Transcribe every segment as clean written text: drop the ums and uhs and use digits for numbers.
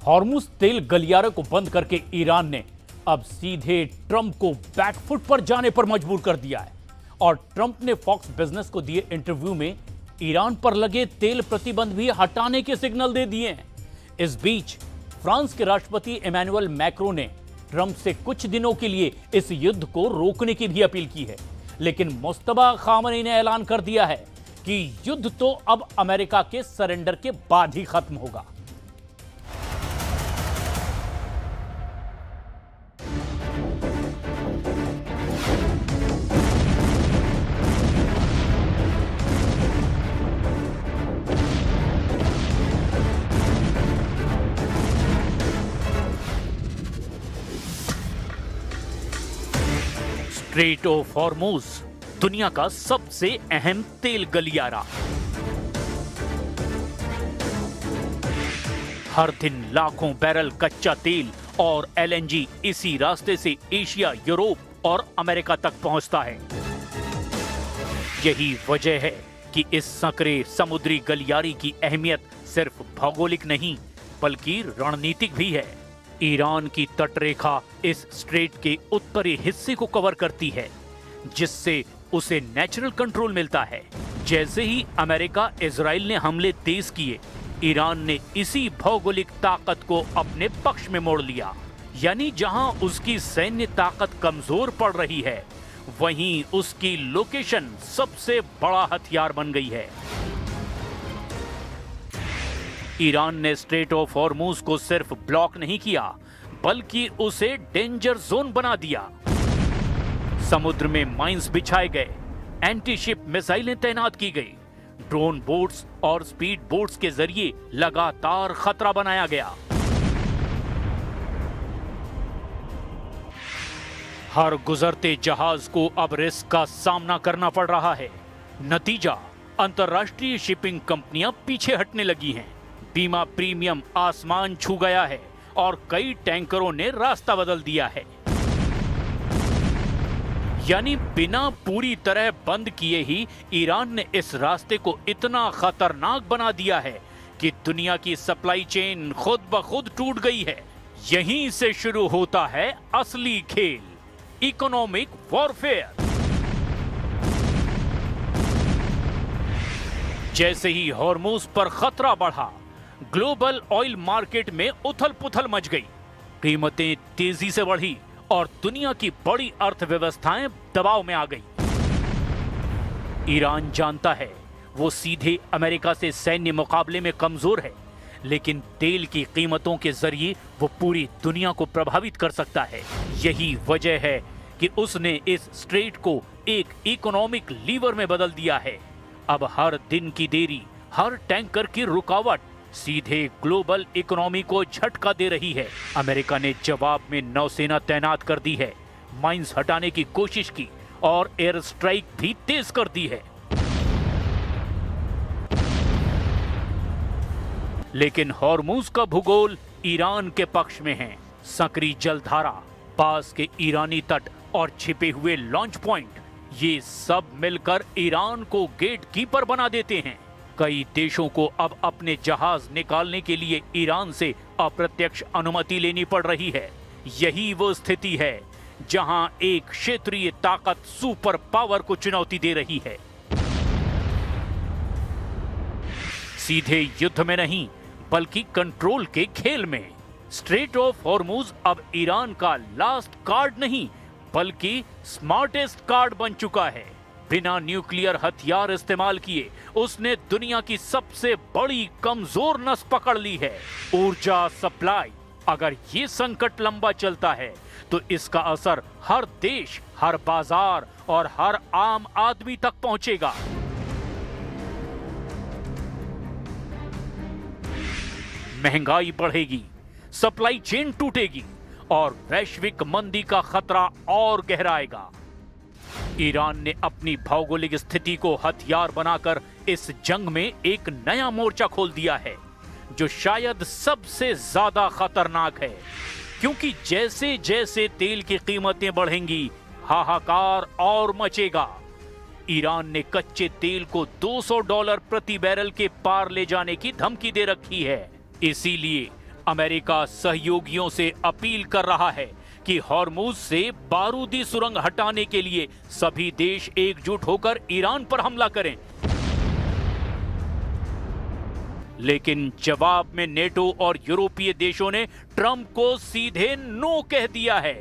Hormuz तेल गलियारे को बंद करके ईरान ने अब सीधे ट्रंप को बैकफुट पर जाने पर मजबूर कर दिया है और ट्रंप ने फॉक्स बिजनेस को दिए इंटरव्यू में ईरान पर लगे तेल प्रतिबंध भी हटाने के सिग्नल दे दिए हैं। इस बीच फ्रांस के राष्ट्रपति इमैनुअल मैक्रों ने ट्रंप से कुछ दिनों के लिए इस युद्ध को रोकने की भी अपील की है, लेकिन मुस्तफा खामनेई ने ऐलान कर दिया है कि युद्ध तो अब अमेरिका के सरेंडर के बाद ही खत्म होगा। स्ट्रेट ऑफ हॉर्मुज दुनिया का सबसे अहम तेल गलियारा। हर दिन लाखों बैरल कच्चा तेल और एलएनजी इसी रास्ते से एशिया, यूरोप और अमेरिका तक पहुंचता है। यही वजह है कि इस संकरे समुद्री गलियारे की अहमियत सिर्फ भौगोलिक नहीं बल्कि रणनीतिक भी है। ईरान की तटरेखा इस स्ट्रेट के उत्तरी हिस्से को कवर करती है, जिससे उसे नेचुरल कंट्रोल मिलता है। जैसे ही अमेरिका इजराइल ने हमले तेज किए, ईरान ने इसी भौगोलिक ताकत को अपने पक्ष में मोड़ लिया। यानी जहां उसकी सैन्य ताकत कमजोर पड़ रही है, वहीं उसकी लोकेशन सबसे बड़ा हथियार बन गई है। ईरान ने स्ट्रेट ऑफ हॉर्मुज को सिर्फ ब्लॉक नहीं किया, बल्कि उसे डेंजर जोन बना दिया। समुद्र में माइंस बिछाए गए, एंटी शिप मिसाइलें तैनात की गई, ड्रोन बोट्स और स्पीड बोट्स के जरिए लगातार खतरा बनाया गया। हर गुजरते जहाज को अब रिस्क का सामना करना पड़ रहा है। नतीजा, अंतर्राष्ट्रीय शिपिंग कंपनियां पीछे हटने लगी हैं। बीमा प्रीमियम आसमान छू गया है और कई टैंकरों ने रास्ता बदल दिया है। यानी बिना पूरी तरह बंद किए ही ईरान ने इस रास्ते को इतना खतरनाक बना दिया है कि दुनिया की सप्लाई चेन खुद ब खुद टूट गई है। यहीं से शुरू होता है असली खेल, इकोनॉमिक वॉरफेयर। जैसे ही हॉर्मुज पर खतरा बढ़ा, ग्लोबल ऑयल मार्केट में उथल-पुथल मच गई। कीमतें तेजी से बढ़ी और दुनिया की बड़ी अर्थव्यवस्थाएं दबाव में आ गई। ईरान जानता है वो सीधे अमेरिका से सैन्य मुकाबले में कमजोर है, लेकिन तेल की कीमतों के जरिए वो पूरी दुनिया को प्रभावित कर सकता है। यही वजह है कि उसने इस स्ट्रेट को एक इकोनॉमिक लीवर में बदल दिया है। अब हर दिन की देरी, हर टैंकर की रुकावट सीधे ग्लोबल इकोनॉमी को झटका दे रही है। अमेरिका ने जवाब में नौसेना तैनात कर दी है, माइंस हटाने की कोशिश की और एयर स्ट्राइक भी तेज कर दी है। लेकिन हॉर्मुज का भूगोल ईरान के पक्ष में है। संकरी जलधारा, पास के ईरानी तट और छिपे हुए लॉन्च पॉइंट, ये सब मिलकर ईरान को गेट कीपर बना देते हैं। कई देशों को अब अपने जहाज निकालने के लिए ईरान से अप्रत्यक्ष अनुमति लेनी पड़ रही है। यही वो स्थिति है जहां एक क्षेत्रीय ताकत सुपर पावर को चुनौती दे रही है। सीधे युद्ध में नहीं बल्कि कंट्रोल के खेल में। स्ट्रेट ऑफ हॉर्मुज अब ईरान का लास्ट कार्ड नहीं बल्कि स्मार्टेस्ट कार्ड बन चुका है। बिना न्यूक्लियर हथियार इस्तेमाल किए उसने दुनिया की सबसे बड़ी कमजोर नस पकड़ ली है, ऊर्जा सप्लाई। अगर ये संकट लंबा चलता है तो इसका असर हर देश, हर बाजार और हर आम आदमी तक पहुंचेगा। महंगाई बढ़ेगी, सप्लाई चेन टूटेगी और वैश्विक मंदी का खतरा और गहराएगा। ईरान ने अपनी भौगोलिक स्थिति को हथियार बनाकर इस जंग में एक नया मोर्चा खोल दिया है, जो शायद सबसे ज्यादा खतरनाक है। क्योंकि जैसे जैसे तेल की कीमतें बढ़ेंगी, हाहाकार और मचेगा। ईरान ने कच्चे तेल को $200 प्रति बैरल के पार ले जाने की धमकी दे रखी है। इसीलिए अमेरिका सहयोगियों से अपील कर रहा है कि हॉर्मुज से बारूदी सुरंग हटाने के लिए सभी देश एकजुट होकर ईरान पर हमला करें। लेकिन जवाब में नेटो और यूरोपीय देशों ने ट्रंप को सीधे नो कह दिया है।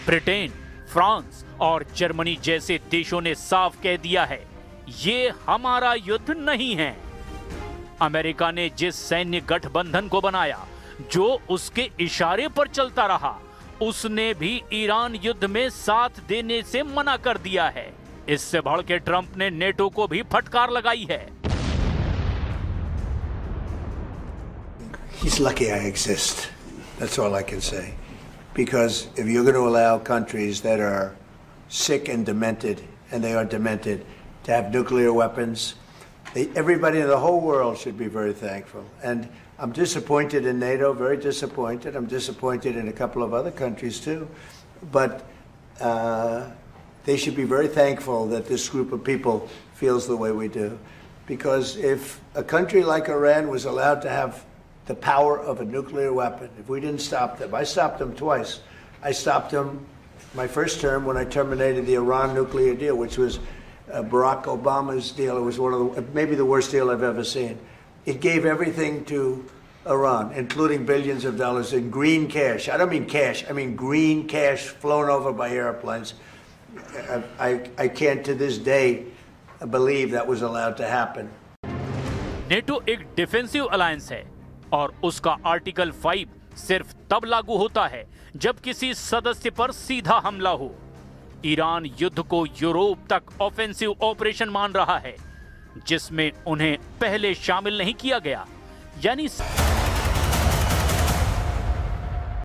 ब्रिटेन, फ्रांस और जर्मनी जैसे देशों ने साफ कह दिया है, ये हमारा युद्ध नहीं है। अमेरिका ने जिस सैन्य गठबंधन को बनाया, जो उसके इशारे पर चलता रहा, उसने भी ईरान युद्ध में साथ देने से मना कर दिया है। इससे बढ़ के ट्रंप ने नेटो को भी फटकार लगाई है। He's lucky I exist. That's all I can say. Because if you're going to allow countries that are sick and demented, and they are demented, to have nuclear weapons, everybody in the whole world should be very thankful. And I'm disappointed in NATO, very disappointed. I'm disappointed in a couple of other countries too. But they should be very thankful that this group of people feels the way we do. Because if a country like Iran was allowed to have the power of a nuclear weapon, if we didn't stop them, I stopped them twice. I stopped them my first term when I terminated the Iran nuclear deal, which was Barack Obama's deal. It was one of the, maybe the worst deal I've ever seen. It gave everything to Iran, including billions of dollars in green cash. I don't mean cash, I mean green cash flown over by airplanes. I can't to this day believe that was allowed to happen. NATO एक defensive alliance है और उसका article 5 सिर्फ तब लागू होता है जब किसी सदस्य पर सीधा हमला हो। ईरान युद्ध को यूरोप तक ऑफेंसिव ऑपरेशन मान रहा है, जिसमें उन्हें पहले शामिल नहीं किया गया। यानी